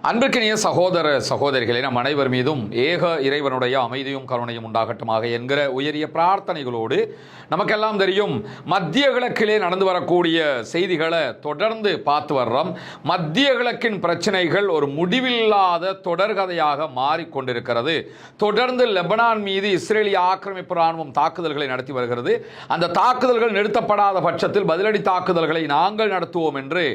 அன்பிற்கினிய சகோதர சகோதரிகளே, நம் அனைவர் மீதும் ஏக இறைவனுடைய அமைதியும் கருணையும் உண்டாகட்டுமாக என்கிற உயரிய பிரார்த்தனைகளோடு, நமக்கெல்லாம் தெரியும் மத்திய கிழக்கிலே நடந்து வரக்கூடிய செய்திகளை தொடர்ந்து பார்த்து வர்றோம். மத்திய கிழக்கின் பிரச்சனைகள் ஒரு முடிவில்லாத தொடர்கதையாக மாறிக்கொண்டிருக்கிறது. தொடர்ந்து லெபனான் மீது இஸ்ரேலிய ஆக்கிரமிப்பு ராணுவம் தாக்குதல்களை நடத்தி வருகிறது. அந்த தாக்குதல்கள் நிறுத்தப்படாத பட்சத்தில் பதிலடி தாக்குதல்களை நாங்கள் நடத்துவோம் என்று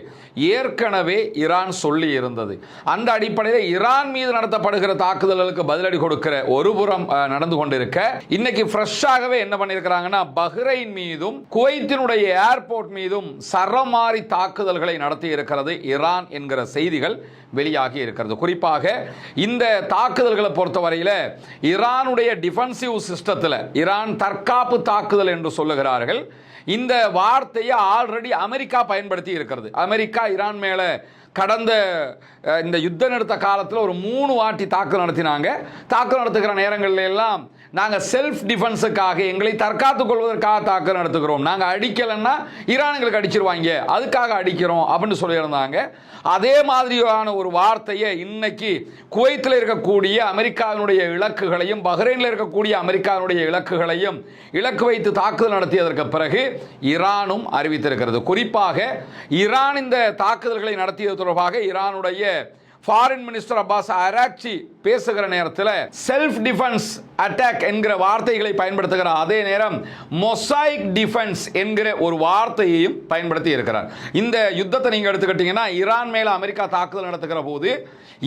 ஏற்கனவே ஈரான் சொல்லி இருந்தது. அந்த அடிப்படையில் ஈரான் மீது நடத்தப்படுகிற தாக்குதல்களுக்கு பதிலடி கொடுக்கிற ஒரு புறம் நடந்து கொண்டிருக்க, இன்னைக்கு ஃப்ரெஷ்ஷாகவே என்ன பண்ணியிருக்கிறாங்கன்னா, பஹ்ரைன் மீதும் குவைத்தினுடைய ஏர்போர்ட் மீதும் சரமாரி தாக்குதல்களை நடத்தி இருக்கிறது ஈரான் என்கிற செய்திகள் வெளியாகி இருக்கிறது. குறிப்பாக இந்த தாக்குதல்களை பொறுத்தவரையில் ஈரானுடைய டிஃபென்சிவ் சிஸ்டத்தில் ஈரான் தற்காப்பு தாக்குதல் என்று சொல்லுகிறார்கள். இந்த வார்த்தையை ஆல்ரெடி அமெரிக்கா பயன்படுத்தி இருக்கிறது. அமெரிக்கா ஈரான் மேலே கடந்த இந்த யுத்த நிறுத்த காலத்தில் ஒரு 3 வாட்டி தாக்குதல் நடத்தினாங்க. தாக்குதல் நடத்துகிற நேரங்களில் எல்லாம் நாங்கள் செல்ஃப் டிஃபென்ஸுக்காக, எங்களை தற்காத்துக் கொள்வதற்காக தாக்குதல் நடத்துகிறோம், நாங்கள் அடிக்கலைன்னா ஈரான் எங்களுக்கு அடிச்சிருவாங்க, அதுக்காக அடிக்கிறோம் அப்படின்னு சொல்லியிருந்தாங்க. அதே மாதிரியான ஒரு வார்த்தையை இன்னைக்கு குவைத்தில் இருக்கக்கூடிய அமெரிக்காவினுடைய இலக்குகளையும் பஹ்ரைனில் இருக்கக்கூடிய அமெரிக்காவினுடைய இலக்குகளையும் இலக்கு வைத்து தாக்குதல் நடத்தியதற்கு பிறகு ஈரானும் அறிவித்திருக்கிறது. குறிப்பாக ஈரான் இந்த தாக்குதல்களை நடத்தியது தொடர்பாக ஈரானுடைய ஃபாரின் மினிஸ்டர் அப்பாஸ் அராக்சி பேசுகிற நேரத்தில் செல்ஃப் டிஃபென்ஸ் அட்டாக் என்கிற வார்த்தைகளை பயன்படுத்துகிற அதே நேரம் மொசைக் டிஃபென்ஸ் என்கிற ஒரு வார்த்தையையும் பயன்படுத்தி இருக்கிறார். இந்த யுத்தத்தை நீங்கள் எடுத்துக்கிட்டீங்கன்னா, ஈரான் மேல அமெரிக்கா தாக்குதல் நடத்துகிற போது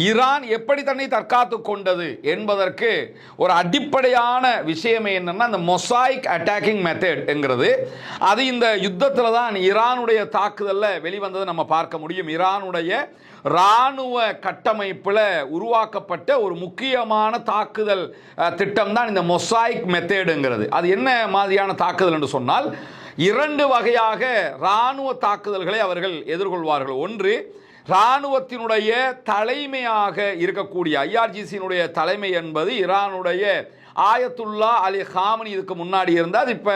ஈரான் எப்படி தன்னை தற்காத்து கொண்டது என்பதற்கு ஒரு அடிப்படையான விஷயமே என்னன்னா, இந்த மொசைக் அட்டாக்கிங் மெத்தட் என்கிறது. அது இந்த யுத்தத்தில் தான் ஈரானுடைய தாக்குதலில் வெளிவந்ததை நம்ம பார்க்க முடியும். ஈரானுடைய இராணுவ கட்டமைப்பில் உருவாக்கப்பட்ட ஒரு முக்கியமான தாக்குதல் திட்டம் தான் இந்த மொசைக் மெத்தேடுங்கிறது. அது என்ன மாதிரியான தாக்குதல் என்று சொன்னால், 2 வகையாக இராணுவ தாக்குதல்களை அவர்கள் எதிர்கொள்வார்கள். ஒன்று, இராணுவத்தினுடைய தலைமையாக இருக்கக்கூடிய ஐஆர்ஜிசியினுடைய தலைமை என்பது ஈரானுடைய ஆயத்துல்லா அலி காமனி இதுக்கு முன்னாடி இருந்தார். இப்ப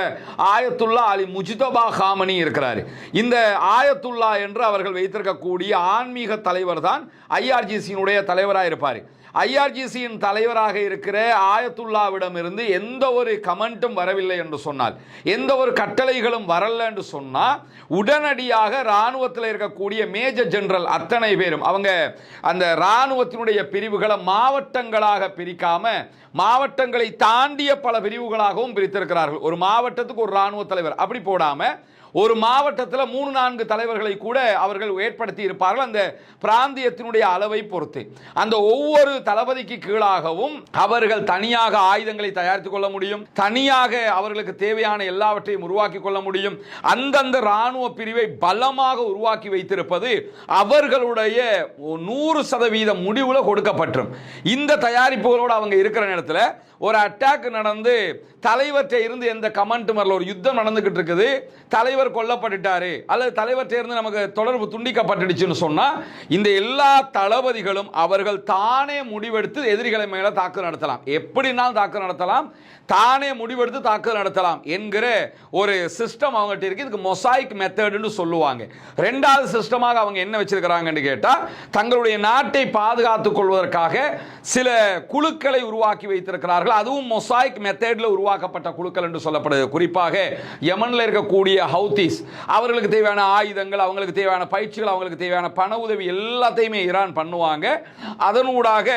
ஆயத்துல்லா அலி முஜ்தபா காமனி இருக்கிறார். இந்த ஆயத்துல்லா என்று அவர்கள் வைத்திருக்கக்கூடிய ஆன்மீக தலைவர் தான் ஐஆர்ஜிசியினுடைய தலைவராக இருப்பார். ஐஆர்ஜிசியின் தலைவராக இருக்கிற ஆயத்துல்லாவிடம் இருந்து எந்த ஒரு கமெண்ட்டும் வரவில்லை என்று சொன்னால், எந்த ஒரு கட்டளைகளும் வரல என்று சொன்னால், உடனடியாக இராணுவத்தில் இருக்கக்கூடிய மேஜர் ஜெனரல் அத்தனை பேரும் அவங்க அந்த இராணுவத்தினுடைய பிரிவுகளை மாவட்டங்களாக பிரிக்காம மாவட்டங்களை தாண்டிய பல பிரிவுகளாகவும் பிரித்திருக்கிறார்கள். ஒரு மாவட்டத்துக்கு ஒரு இராணுவ தலைவர் அப்படி போடாம ஒரு மாவட்டத்தில் 3-4 தலைவர்களை கூட அவர்கள் ஏற்படுத்தி இருப்பார்கள். அந்த பிராந்தியத்தினுடைய அளவை பொறுத்து அந்த ஒவ்வொரு தளபதிக்கு கீழாகவும் அவர்கள் தனியாக ஆயுதங்களை தயாரித்துக் கொள்ள முடியும், தனியாக அவர்களுக்கு தேவையான எல்லாவற்றையும் உருவாக்கி கொள்ள முடியும். அந்தந்த இராணுவ பிரிவை பலமாக உருவாக்கி வைத்திருப்பது அவர்களுடைய 100% முடிவுல கொடுக்கப்பட்டிரும். இந்த தயாரிப்புகளோடு அவங்க இருக்கிற நேரத்தில் ஒரு அட்டாக் நடந்து தலைவர்கிட்ட இருந்து எந்த கமெண்ட்டும் வரல, ஒரு யுத்தம் நடந்துகிட்டு இருக்குது, தலைவர் கொல்லப்பட்டுட்டாரு அல்லது தலைவர்கிட்ட இருந்து நமக்கு தொடர்பு துண்டிக்கப்பட்டுடுச்சுன்னு சொன்னா, இந்த எல்லா தளபதிகளும் அவர்கள் தானே முடிவெடுத்து எதிரிகளை மேல தாக்குதல் நடத்தலாம், எப்படினாலும் தாக்குதல் நடத்தலாம், தானே முடிவெடுத்து தாக்குதல் நடத்தலாம் என்கிற ஒரு சிஸ்டம் அவங்ககிட்ட இருக்கு. இதுக்கு மொசைக் மெத்தட்னு சொல்லுவாங்க. 2வது சிஸ்டமாக அவங்க என்ன வச்சிருக்கிறாங்கன்னு கேட்டா, தங்களுடைய நாட்டை பாதுகாத்துக் கொள்வதற்காக சில குழுக்களை உருவாக்கி வைத்திருக்கிறார்கள். அதுவும் மொசைக் மெத்தட்ல உருவாக்கப்பட்ட குழுக்கள் என்று சொல்லப்படுது. குறிப்பாக யமன்ல இருக்கக்கூடிய ஹவுதிஸ், அவர்களுக்கு தேவையான ஆயுதங்கள், அவங்களுக்கு தேவையான பயிற்சிகள், அவங்களுக்கு தேவையான பண உதவி எல்லாத்தையுமே ஈரான் பண்ணுவாங்க. அதனூடாக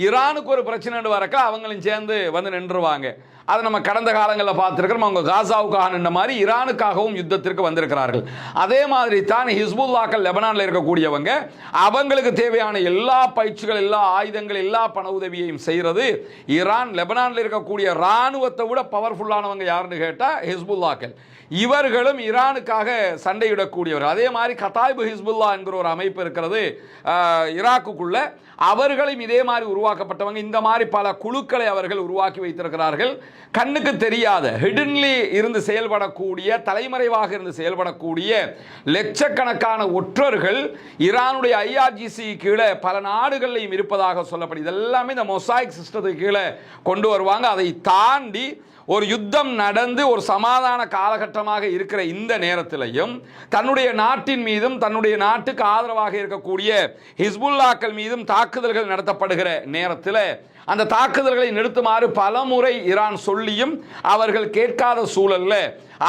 ஈரானுக்கு ஒரு பிரச்சனை வரக்க அவங்களும் சேர்ந்து வந்து நின்றுவாங்க. அதை நம்ம கடந்த காலங்களில் பார்த்துருக்கிறோம். அவங்க காசாவுக்காக நின்ற மாதிரி ஈரானுக்காகவும் யுத்தத்திற்கு வந்திருக்கிறார்கள். அதே மாதிரி தான் ஹிஸ்புல்லாக்கள் லெபனானில் இருக்கக்கூடியவங்க, அவங்களுக்கு தேவையான எல்லா பயிற்சிகள், எல்லா ஆயுதங்கள், எல்லா பண உதவியையும் செய்கிறது ஈரான். லெபனானில் இருக்கக்கூடிய இராணுவத்தை விட பவர்ஃபுல்லானவங்க யாருன்னு கேட்டால் ஹிஸ்புல்லாக்கள். இவர்களும் ஈரானுக்காக சண்டையிடக்கூடியவர். அதே மாதிரி கதாய்பு ஹிஸ்புல்லா என்கிற ஒரு அமைப்பு இருக்கிறது ஈராக்குக்குள்ள. அவர்களும் இதே மாதிரி உருவாக்கப்பட்டவங்க. இந்த மாதிரி பல குழுக்களை அவர்கள் உருவாக்கி வைத்திருக்கிறார்கள். கண்ணுக்கு தெரியாத ஹிடன்லி இருந்து செயல்படக்கூடிய, தலைமறைவாக இருந்து செயல்படக்கூடிய லட்சக்கணக்கான ஒற்றர்கள் ஈரானுடைய ஐஆர்ஜிசி கீழே பல நாடுகளிலும் இருப்பதாக சொல்லப்படுது. இதெல்லாமே இந்த மொசைக் சிஸ்டத்துக்கு கீழே கொண்டு வருவாங்க. அதை தாண்டி ஒரு யுத்தம் நடந்து ஒரு சமாதான காலகட்டமாக இருக்கிற இந்த நேரத்திலையும் தன்னுடைய நாட்டின் மீதும் தன்னுடைய நாட்டுக்கு ஆதரவாக இருக்கக்கூடிய ஹிஸ்புல்லாக்கள் மீதும் தாக்குதல்கள் நடத்தப்படுகிற நேரத்தில் அந்த தாக்குதல்களை நிறுத்துமாறு பலமுறை ஈரான் சொல்லியும் அவர்கள் கேட்காத சூழல்ல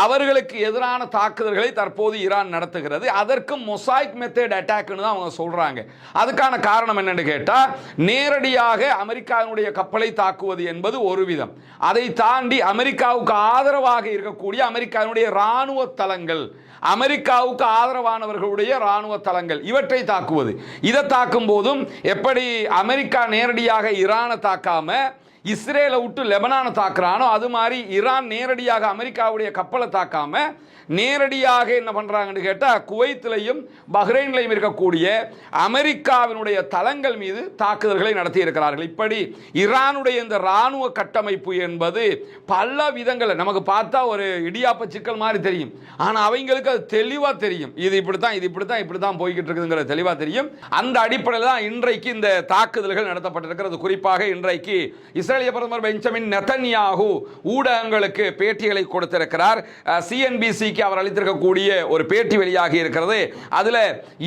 அவர்களுக்கு எதிரான தாக்குதல்களை தற்போது ஈரான் நடத்துகிறது. அதற்கு மொசாய்க் மெத்தட் அட்டாக்னு தான் அவங்க சொல்றாங்க. அதுக்கான காரணம் என்னன்னு கேட்டா, நேரடியாக அமெரிக்காவினுடைய கப்பலை தாக்குவது என்பது ஒரு விதம். அதை தாண்டி அமெரிக்காவுக்கு ஆதரவாக இருக்கக்கூடிய அமெரிக்காவினுடைய இராணுவ தளங்கள், அமெரிக்காவுக்கு ஆதரவானவர்களுடைய இராணுவ தளங்கள், இவற்றை தாக்குவது. இதை தாக்கும் போதும் எப்படி அமெரிக்கா நேரடியாக ஈரானை தாக்காம இஸ்ரேலை விட்டு லெபனானை தாக்குறானோ, அது மாதிரி ஈரான் நேரடியாக அமெரிக்காவுடைய கப்பலை தாக்காம நேரடியாக என்ன பண்றாங்கன்னு கேட்டா, குவைத்திலையும் பஹ்ரைன்லையும் இருக்கக்கூடிய அமெரிக்காவினுடைய தளங்கள் மீது தாக்குதல்களை நடத்தி இருக்கிறார்கள். இப்படி ஈரானுடைய இந்த ராணுவ கட்டமைப்பு என்பது பல விதங்கள் நமக்கு பார்த்தா ஒரு இடியாப்ப சிக்கல் மாதிரி தெரியும். ஆனா அவங்களுக்கு அது தெளிவா தெரியும். இது இப்படித்தான் போய்கிட்டு இருக்குதுங்கிற தெளிவா தெரியும். அந்த அடிப்படையில் தான் இன்றைக்கு இந்த தாக்குதல்கள் நடத்தப்பட்டிருக்கிறது. குறிப்பாக இன்றைக்கு இஸ்ரேலிய பிரதமர் பெஞ்சமின் நெதன்யாகு ஊடகங்களுக்கு பேட்டிகளை கொடுத்திருக்கிறார். சிஎன்பிசிக்கு அவர் அளித்திருக்கக்கூடிய ஒரு பேட்டி வெளியாகி இருக்கிறது. அதுல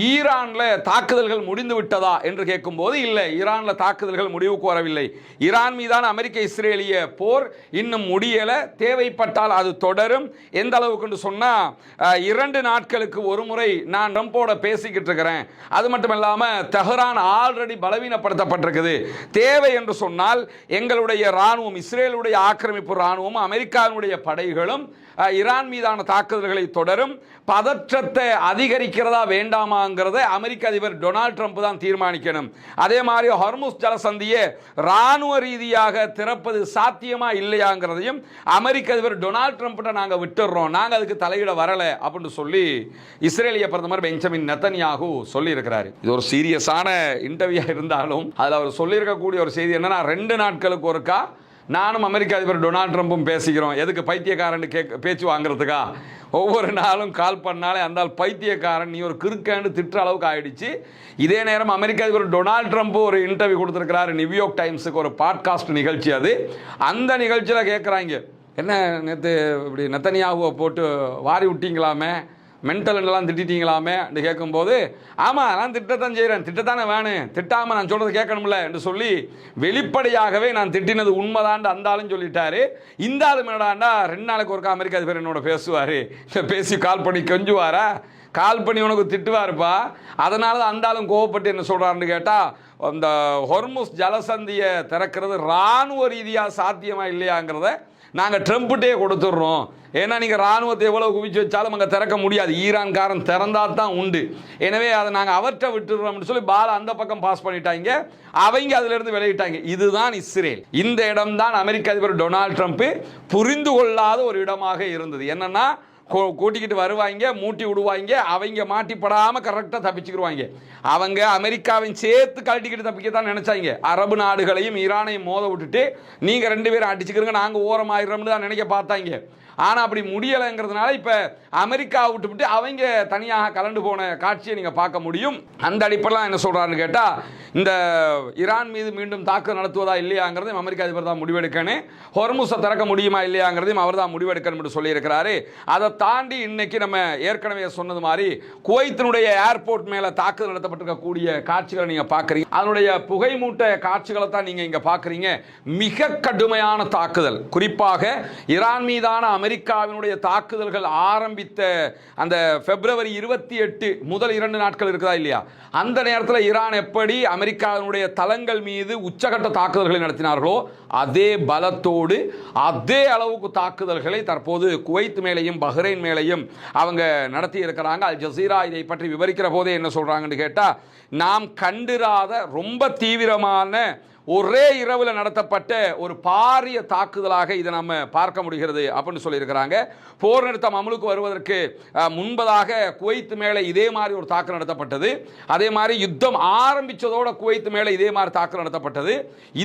ஈரான்ல தாக்குதல்கள் முடிந்து விட்டதா என்று கேட்கும்போது, இல்லை, ஈரான்ல தாக்குதல்கள் முடிவுக்கு வரவில்லை. ஈரான் மீதான அமெரிக்க இஸ்ரேலிய போர் இன்னும் முடியல, தேவைப்பட்டால் அது தொடரும். எந்த அளவுக்கு சொன்னா, 2 நாட்களுக்கு ஒரு முறை நான் ட்ரம்போட பேசிக்கிட்டு இருக்கிறேன். அது மட்டும் இல்லாம தெஹ்ரான் ஆல்ரெடி பலவீனப்படுத்தப்பட்டிருக்குது. தேவை என்று சொன்னால் எங்களுடைய ராணுவம், இஸ்ரேலுடைய ஆக்கிரமிப்பு ராணுவம், அமெரிக்காவுடைய படைகளும் ஈரான் மீதான தாக்குதல்களை தொடரும். பதற்றத்தை அதிகரிக்கிறதா வேண்டாமாங்கிறத அமெரிக்க அதிபர் டொனால்ட் ட்ரம்ப் தான் தீர்மானிக்கணும். அதே மாதிரி ஹார்முஸ் ஜலசந்தியை ராணுவ ரீதியாக திறப்பது சாத்தியமா இல்லையாங்கிறதையும் அமெரிக்க அதிபர் டொனால்ட் ட்ரம்ப் நாங்க விட்டுறோம், நாங்க அதுக்கு தலையிட வரல அப்படின்னு சொல்லி இஸ்ரேலிய பிரதமர் பெஞ்சமின் நெதன்யாகு சொல்லி இருக்கிறார். இது ஒரு சீரியஸான இன்டர்வியூ இருந்தாலும் அதில் அவர் சொல்லியிருக்கக்கூடிய ஒரு செய்தி என்னன்னா, 2 நாட்களுக்கு ஒருக்கா நானும் அமெரிக்க அதிபர் டொனால்ட் ட்ரம்பும் பேசிக்கிறோம். எதுக்கு? பைத்தியக்காரன் பேச்சு வாங்குறதுக்கா? ஒவ்வொரு நாளும் கால் பண்ணாலே அந்த பைத்தியக்காரன், நீ ஒரு கிறுக்கன்னு திட்டுற அளவுக்கு ஆயிடுச்சு. இதே நேரம் அமெரிக்க அதிபர் டொனால்ட் ட்ரம்ப் ஒரு இன்டர்வியூ கொடுத்துருக்கிறாரு நியூயார்க் டைம்ஸுக்கு, ஒரு பாட்காஸ்ட் நிகழ்ச்சி. அது அந்த நிகழ்ச்சியில் கேட்குறாங்க, என்ன நேற்று இப்படி நெதன்யாகுவை போட்டு வாரி விட்டீங்களாமே, மென்டல்லாம் திட்டிங்களாமே என்று கேட்கும்போது, ஆமாம் நான் திட்டத்தான் செய்கிறேன், திட்டத்தானே வேணும், திட்டாமல் நான் சொல்கிறது கேட்கணும்ல என்று சொல்லி வெளிப்படையாகவே நான் திட்டினது உண்மைதான்னு அந்த ஆளும் சொல்லிட்டாரு. இந்த ஆளு என்னடாண்டா 2 நாளுக்கு ஒருக்கா அமெரிக்க அதிபர் என்னோட பேசுவார், பேசி கால் பண்ணி கெஞ்சுவாரா, கால் பண்ணி உனக்கு திட்டுவாருப்பா. அதனால தான் அந்த ஆளும் கோவப்பட்டு என்ன சொல்கிறாருன்னு கேட்டால், அந்த ஹொர்முஸ் ஜலசந்தியை திறக்கிறது இராணுவ ரீதியாக சாத்தியமா இல்லையாங்கிறத நாங்கள் ட்ரம்ப்கிட்டே கொடுத்துட்றோம். ஏன்னா நீங்கள் ராணுவத்தை எவ்வளோ குவிச்சு வச்சாலும் அங்கே திறக்க முடியாது, ஈரான்காரன் திறந்தா தான் உண்டு. எனவே அதை நாங்கள் அவற்றை விட்டுடுறோம்னு சொல்லி பால அந்த பக்கம் பாஸ் பண்ணிட்டாங்க, அவங்க அதிலிருந்து விளையிட்டாங்க. இதுதான் இஸ்ரேல். இந்த இடம் தான் அமெரிக்க அதிபர் டொனால்ட் ட்ரம்ப் புரிந்து கொள்ளாத ஒரு இடமாக இருந்தது. என்னன்னா, கூட்டிக்கிட்டு வருவாங்க, மூட்டி விடுவாங்க, அவங்க மாட்டிப்படாமல் கரெக்டாக தப்பிச்சுக்கிடுவாங்க. அவங்க அமெரிக்காவையும் சேர்த்து கழட்டிக்கிட்டு தப்பிக்கத்தான் நினைச்சாங்க. அரபு நாடுகளையும் ஈரானையும் மோத விட்டுட்டு நீங்கள் 2 பேரும் அடிச்சுக்கிறங்க, நாங்கள் ஓரமாயிடுறோம்னு தான் நினைக்க பார்த்தாங்க. ஆனால் அப்படி முடியலைங்கிறதுனால இப்போ அமெரிக்கா விட்டு அவங்க தனியாக கலந்து போன காட்சியை நீங்கள் பார்க்க முடியும். அந்த அடிப்படையில் என்ன சொல்கிறாருன்னு கேட்டால், இந்த ஈரான் மீது மீண்டும் தாக்குதல் நடத்துவதா இல்லையாங்கிறதையும் அமெரிக்க அதிபர் தான் முடிவெடுக்கணும், ஹொர்முஸை திறக்க முடியுமா இல்லையாங்கிறதையும் அவர் தான் முடிவெடுக்கணும் என்று சொல்லியிருக்கிறாரு. அதை தாண்டி இன்னைக்கு நம்ம ஏற்கனவே சொன்னது மாதிரி குவைத்தினுடைய ஏர்போர்ட் மேலே தாக்குதல் நடத்தப்பட்டிருக்கக்கூடிய காட்சிகளை நீங்கள் பார்க்குறீங்க. அதனுடைய புகைமூட்ட காட்சிகளை தான் நீங்கள் இங்கே பார்க்குறீங்க. மிக கடுமையான தாக்குதல். குறிப்பாக ஈரான் மீதான அமெரிக்காவினுடைய தாக்குதல்கள் ஆரம்பித்த அந்த பிப்ரவரி 28 முதல் 2 நாட்கள் இருக்குதா இல்லையா, அந்த நேரத்தில் ஈரான் எப்படி அமெரிக்காவினுடைய தளங்கள் மீது உச்சகட்ட தாக்குதல்களை நடத்தினார்களோ அதே பலத்தோடு அதே அளவுக்கு தாக்குதல்களை தற்போது குவைத் மேலையும் பஹ்ரைன் மேலையும் அவங்க நடத்தி இருக்கிறாங்க. அல் ஜசீரா இதை பற்றி விவரிக்கிற போதே என்ன சொல்றாங்கன்னு கேட்டா, நாம் கண்டிராத ரொம்ப தீவிரமான ஒரே இரவில் நடத்தப்பட்ட ஒரு பாரிய தாக்குதலாக இதை நம்ம பார்க்க முடிகிறது அப்படின்னு சொல்லியிருக்கிறாங்க. போர் நிறுத்தம் அமலுக்கு வருவதற்கு முன்பதாக குவைத் மேலே இதே மாதிரி ஒரு தாக்குதல் நடத்தப்பட்டது. அதே மாதிரி யுத்தம் ஆரம்பித்ததோட குவைத் மேலே இதே மாதிரி தாக்குதல் நடத்தப்பட்டது.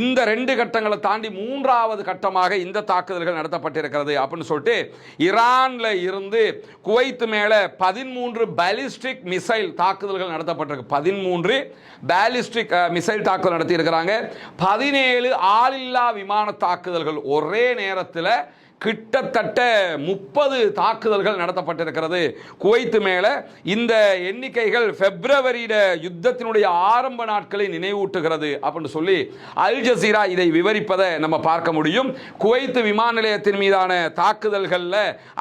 இந்த 2 கட்டங்களை தாண்டி 3வது கட்டமாக இந்த தாக்குதல்கள் நடத்தப்பட்டிருக்கிறது அப்படின்னு சொல்லிட்டு ஈரான்ல இருந்து குவைத் மேலே 13 பாலிஸ்டிக் மிசைல் தாக்குதல்கள் நடத்தப்பட்டிருக்கு. 13 பாலிஸ்டிக் மிசைல் தாக்குதல் நடத்தி இருக்கிறாங்க. 17 ஆளில்லா விமான தாக்குதல்கள் ஒரே நேரத்தில் கிட்டத்தட்ட 30 தாக்குதல்கள் நடத்தப்பட்டிருக்கிறது குவைத் மேல. இந்த எண்ணிக்கைகள் பிப்ரவரியில யுத்தத்தினுடைய ஆரம்ப நாட்களை நினைவூட்டுகிறது அப்படின்னு சொல்லி அல் ஜசீரா இதை விவரிப்பதை நம்ம பார்க்க முடியும். குவைத் விமான நிலையத்தின் மீதான தாக்குதல்கள்ல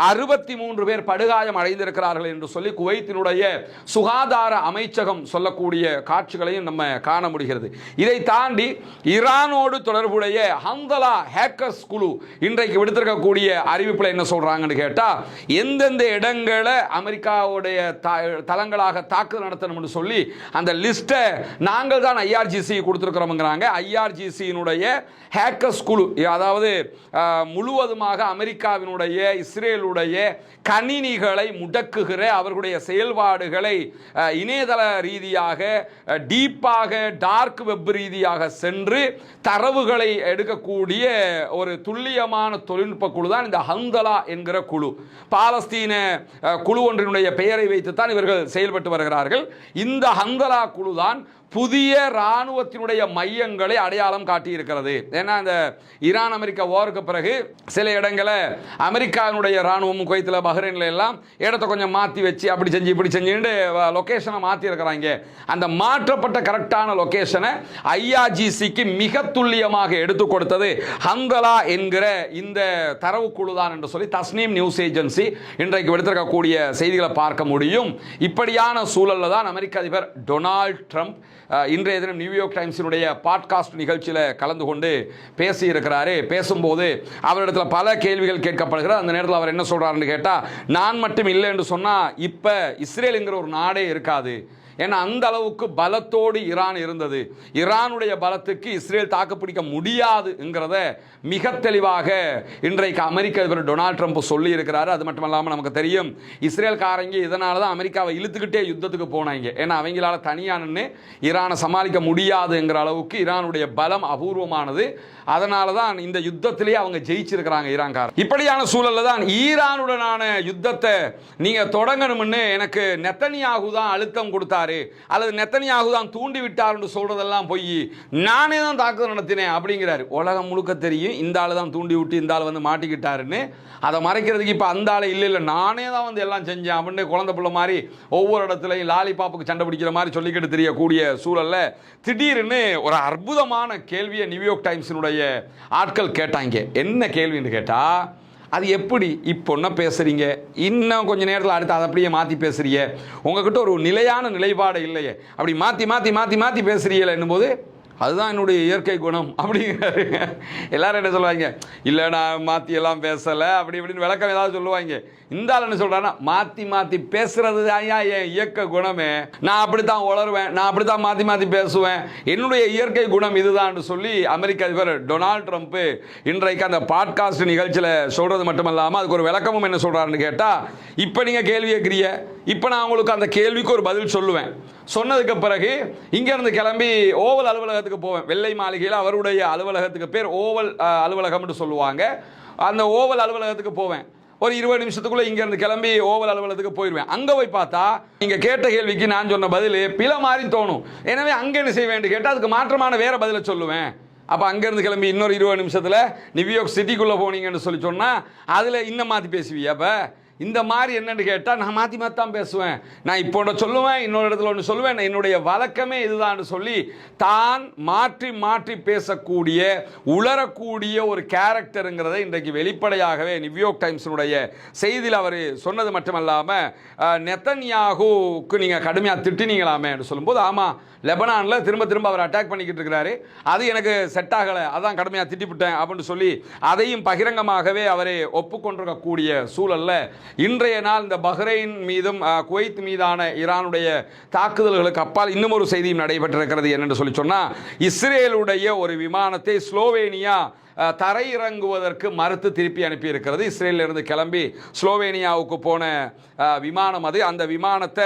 63 பேர் படுகாயம் அடைந்திருக்கிறார்கள் என்று சொல்லி குவைத்தினுடைய சுகாதார அமைச்சகம் சொல்லக்கூடிய காட்சிகளையும் நம்ம காண முடிகிறது. இதை தாண்டி ஈரானோடு தொடர்புடைய ஹந்தலா ஹேக்கர்ஸ் குழு இன்றைக்கு விடுத்திருக்க அறிவிப்புல என்ன சொல்றாங்கன்னு கேட்டா, எந்தெந்த இடங்களை அமெரிக்காவுடைய தளங்களாக தாக்குதல் நடத்தணும்னு சொல்லி அந்த லிஸ்ட்டை நாங்கள் தான் ஐஆர்ஜிசி கொடுத்திருக்கிறோம்ங்கறாங்க. ஐஆர்ஜிசியினுடைய ஹேக்கர்ஸ் குழு, அதாவது முழுவதுமாக அமெரிக்காவினுடைய இஸ்ரேலுடைய கணினிகளை முடக்குகிற அவர்களுடைய செயல்பாடுகளை இணையதள ரீதியாக டீப்பாக டார்க் வெப் ரீதியாக சென்று தரவுகளை எடுக்கக்கூடிய ஒரு துல்லியமான தொழில்நுட்ப குழு தான் இந்த ஹந்தலா என்கிற குழு. பாலஸ்தீன குழு ஒன்றினுடைய பெயரை வைத்துத்தான் இவர்கள் செயல்பட்டு வருகிறார்கள். இந்த ஹந்தலா குழு தான் புதிய ராணுவத்தினுடைய மையங்களை அடையாளம் காட்டியிருக்கிறது. ஏன்னா இந்த ஈரான் அமெரிக்கா வாருக்கு பிறகு சில இடங்களை அமெரிக்காவினுடைய ராணுவம் குவைத்தில் பஹ்ரைன்ல எல்லாம் இடத்தை கொஞ்சம் மாற்றி வச்சு அப்படி செஞ்சு இப்படி செஞ்சுட்டு லொகேஷனை மாற்றி இருக்கிறாங்க. அந்த மாற்றப்பட்ட கரெக்டான லொகேஷனை ஐஆர்ஜிசிக்கு மிக துல்லியமாக எடுத்து கொடுத்தது ஹந்தலா என்கிற இந்த தரவு குழு தான் என்று சொல்லி தஸ்னீம் நியூஸ் ஏஜென்சி இன்றைக்கு எடுத்திருக்கக்கூடிய செய்திகளை பார்க்க முடியும். இப்படியான சூழலில் தான் அமெரிக்க அதிபர் டொனால்ட் ட்ரம்ப் இன்றைய தினம் நியூயார்க் டைம்ஸினுடைய பாட்காஸ்ட் நிகழ்ச்சியில் கலந்து கொண்டு பேசியிருக்கிறாரு. பேசும்போது அவரிடத்தில் பல கேள்விகள் கேட்கப்படுகிறது. அந்த நேரத்தில் அவர் என்ன சொல்றாருன்னு கேட்டால், நான் மட்டும் இல்லை என்று சொன்னால் இப்போ இஸ்ரேலுங்கிற ஒரு நாடே இருக்காது. ஏன்னா அந்த அளவுக்கு பலத்தோடு ஈரான் இருந்தது. ஈரானுடைய பலத்துக்கு இஸ்ரேல் தாக்குப்பிடிக்க முடியாதுங்கிறத மிக தெளிவாக இன்றைக்கு அமெரிக்க அதிபர் டொனால்ட் ட்ரம்ப் சொல்லி இருக்கிறாரு. அது மட்டும் இல்லாமல் நமக்கு தெரியும், இஸ்ரேல்காரங்க இதனால தான் அமெரிக்காவை இழுத்துக்கிட்டே யுத்தத்துக்கு போனாங்க. ஏன்னா அவங்களால தனியாக நின்று ஈரானை சமாளிக்க முடியாதுங்கிற அளவுக்கு ஈரானுடைய பலம் அபூர்வமானது. அதனால தான் இந்த யுத்தத்திலேயே அவங்க ஜெயிச்சிருக்கிறாங்க ஈரான்கார. இப்படியான சூழலில் தான் ஈரானுடனான யுத்தத்தை நீங்க தொடங்கணும்னு எனக்கு நெத்தனியாகு தான் அழுத்தம் கொடுத்தாரு, அல்லது நெத்தனியாகு தான் தூண்டி விட்டார் என்று சொல்றதெல்லாம் போய் நானே தான் தாக்குதல் நடத்தினேன் அப்படிங்கிறாரு. உலகம் முழுக்க தெரியும் இந்த ஆளு தான் தூண்டி விட்டு இந்த ஆள் வந்து மாட்டிக்கிட்டாருன்னு. அதை மறைக்கிறதுக்கு இப்போ அந்த ஆளை இல்லை நானே தான் வந்து எல்லாம் செஞ்சேன் அப்படின்னு குழந்தை பிள்ளை மாதிரி ஒவ்வொரு இடத்துலையும் லாலிபாப்புக்கு சண்டை பிடிக்கிற மாதிரி சொல்லிக்கிட்டு தெரியக்கூடிய சூழல்ல திடீர்னு ஒரு அற்புதமான கேள்வியை நியூயார்க் டைம்ஸினுடைய ஆட்கள் கேட்டாங்க. என்ன கேள்வின்னு கேட்டா, அது எப்படி இப்போ என்ன பேசுறீங்க, இன்னும் கொஞ்சம் நேரத்தில் அடுத்து அதை அப்படியே மாற்றி பேசுறீங்க, உங்ககிட்ட ஒரு நிலையான நிலைப்பாடு இல்லையே, அப்படி மாற்றி மாற்றி மாற்றி மாற்றி பேசுறீங்களே என்னும்போது, அதுதான் என்னுடைய இயற்கை குணம் அப்படிங்கிறாரு. எல்லாரும் என்ன சொல்லுவாங்க, இல்லை நான் மாற்றி எல்லாம் பேசலை அப்படி இப்படின்னு விளக்கம் ஏதாவது சொல்லுவாங்க. இந்த ஆள் என்ன சொல்றான்னா, மாற்றி மாற்றி பேசுறது தான் என் இயற்கை குணமே, நான் அப்படித்தான் உளருவேன், நான் அப்படித்தான் மாற்றி மாற்றி பேசுவேன், என்னுடைய இயற்கை குணம் இதுதான் சொல்லி அமெரிக்க அதிபர் டொனால்ட் ட்ரம்ப் இன்றைக்கு அந்த பாட்காஸ்ட் நிகழ்ச்சியில் சொல்றது மட்டுமல்லாமல் அதுக்கு ஒரு விளக்கமும் என்ன சொல்றாருன்னு கேட்டால், இப்போ நீங்கள் கேள்வி கேட்குறீங்க, இப்போ நான் உங்களுக்கு அந்த கேள்விக்கு ஒரு பதில் சொல்லுவேன், சொன்னதுக்கு பிறகு இங்கேருந்து கிளம்பி ஓவல் அலுவலகத்துக்கு போவேன். வெள்ளை மாளிகையில் அவருடைய அலுவலகத்துக்கு பேர் ஓவல் அலுவலகம்னு சொல்லுவாங்க. அந்த ஓவல் அலுவலகத்துக்கு போவேன். ஒரு 20 நிமிஷத்துக்குள்ள இங்கேருந்து கிளம்பி ஓவல் அலுவலகத்துக்கு போயிடுவேன். அங்கே போய் பார்த்தா நீங்கள் கேட்ட கேள்விக்கு நான் சொன்ன பதில் பில மாதிரி தோணும். எனவே அங்கே என்ன செய்ய வேண்டிய கேட்டால் அதுக்கு மாற்றமான வேற பதிலை சொல்லுவேன். அப்போ அங்கேருந்து கிளம்பி இன்னொரு 20 நிமிஷத்தில் நியூயார்க் சிட்டிக்குள்ளே போனீங்கன்னு சொல்லி சொன்னால் அதில் இன்னும் மாற்றி பேசுவியா? அப்போ இந்த மாதிரி என்னன்னு கேட்டால் நான் மாற்றி மாற்றி தான் பேசுவேன், நான் இப்போ ஒன்று சொல்லுவேன் இன்னொரு இடத்துல ஒன்று சொல்லுவேன், என்னுடைய வழக்கமே இதுதான் சொல்லி தான் மாற்றி மாற்றி பேசக்கூடிய உளரக்கூடிய ஒரு கேரக்டருங்கிறத இன்றைக்கு வெளிப்படையாகவே நியூயார்க் டைம்ஸினுடைய செய்தியில் அவர் சொன்னது மட்டுமல்லாமல், நெத்தன்யாகுவுக்கு நீங்கள் கடுமையாக திட்டினீங்களாமே என்று சொல்லும்போது, ஆமாம் லெபனானில் திரும்ப திரும்ப அவர் அட்டாக் பண்ணிக்கிட்டு இருக்கிறாரு, அது எனக்கு செட் ஆகலை, அதான் கடுமையாக திட்டிவிட்டேன் அப்படின்னு சொல்லி அதையும் பகிரங்கமாகவே அவரை ஒப்புக்கொண்டிருக்கக்கூடிய சூழலில் இன்றைய நாள் இந்த பஹ்ரைன் மீதும் குவைத் மீதான ஈரானுடைய தாக்குதல்களுக்கு அப்பால் இன்னும் ஒரு செய்தியும் நடைபெற்றிருக்கிறது. என்னென்று சொல்லி சொன்னால், இஸ்ரேலுடைய ஒரு விமானத்தை ஸ்லோவேனியா தரையிறங்குவதற்கு மறுத்து திருப்பி அனுப்பி இருக்கிறது. இஸ்ரேலிலிருந்து கிளம்பி ஸ்லோவேனியாவுக்கு போன விமானம் அது. அந்த விமானத்தை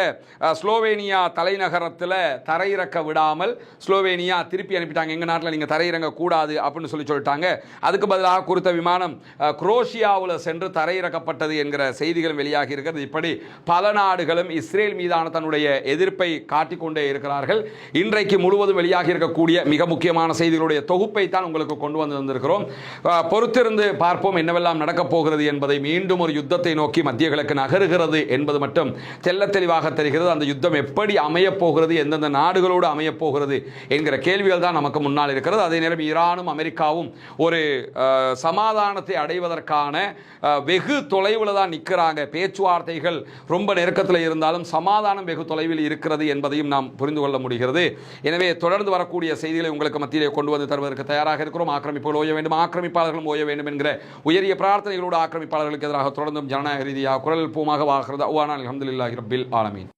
ஸ்லோவேனியா தலைநகரத்தில் தரையிறக்க விடாமல் ஸ்லோவேனியா திருப்பி அனுப்பிட்டாங்க. எங்கள் நாட்டில் நீங்கள் தரையிறங்க கூடாது அப்படின்னு சொல்லிட்டாங்க. அதுக்கு பதிலாக குறித்த விமானம் குரோஷியாவில் சென்று தரையிறக்கப்பட்டது என்கிற செய்திகளும் வெளியாகி இருக்கிறது. இப்படி பல நாடுகளும் இஸ்ரேல் மீதான தன்னுடைய எதிர்ப்பை காட்டிக்கொண்டே இருக்கிறார்கள். இன்றைக்கு முழுவதும் வெளியாகி இருக்கக்கூடிய மிக முக்கியமான செய்திகளுடைய தொகுப்பை தான் உங்களுக்கு கொண்டு வந்திருக்கிறோம். கொண்டிருக்கிறோம். பொறுத்திருந்து பார்ப்போம் என்னவெல்லாம் நடக்கப் போகிறது என்பதை. மீண்டும் ஒரு யுத்தத்தை நோக்கி மத்திய கிழக்கு நகருகிறது என்பது மட்டும் தெல்ல தெளிவாக தெரிகிறது. அந்த யுத்தம் எப்படி அமையப் போகிறது, எந்தெந்த நாடுகளோடு அமையப் போகிறது என்கிற கேள்விகள் தான் நமக்கு முன்னால் இருக்கிறது. அதே நேரம் ஈரானும் அமெரிக்காவும் ஒரு சமாதானத்தை அடைவதற்கான வெகு தொலைவில் தான் நிற்கிறாங்க. பேச்சுவார்த்தைகள் ரொம்ப நெருக்கத்தில் இருந்தாலும் சமாதானம் வெகு தொலைவில் இருக்கிறது என்பதையும் நாம் புரிந்து கொள்ள முடிகிறது. எனவே தொடர்ந்து வரக்கூடிய செய்திகளை உங்களுக்கு மத்தியிலே கொண்டு வந்து தருவதற்கு தயாராக இருக்கிறோம். ஆக்கிரமிப்புகள் ஓய வேண்டும், ஆக்கிரமிப்பாளர்களும் ஓய வேண்டும் என்கிற உயரிய பிரார்த்தனைகளோடு ஆக்கிரமிப்பாளர்களுக்கு எதிராக தொடர்ந்தும் ஜனநாயக ரீதியாக குரல் பூமாக வாழ்கிறது. அல்ஹம்துலில்லாஹி ரப்பில் ஆலமீன்.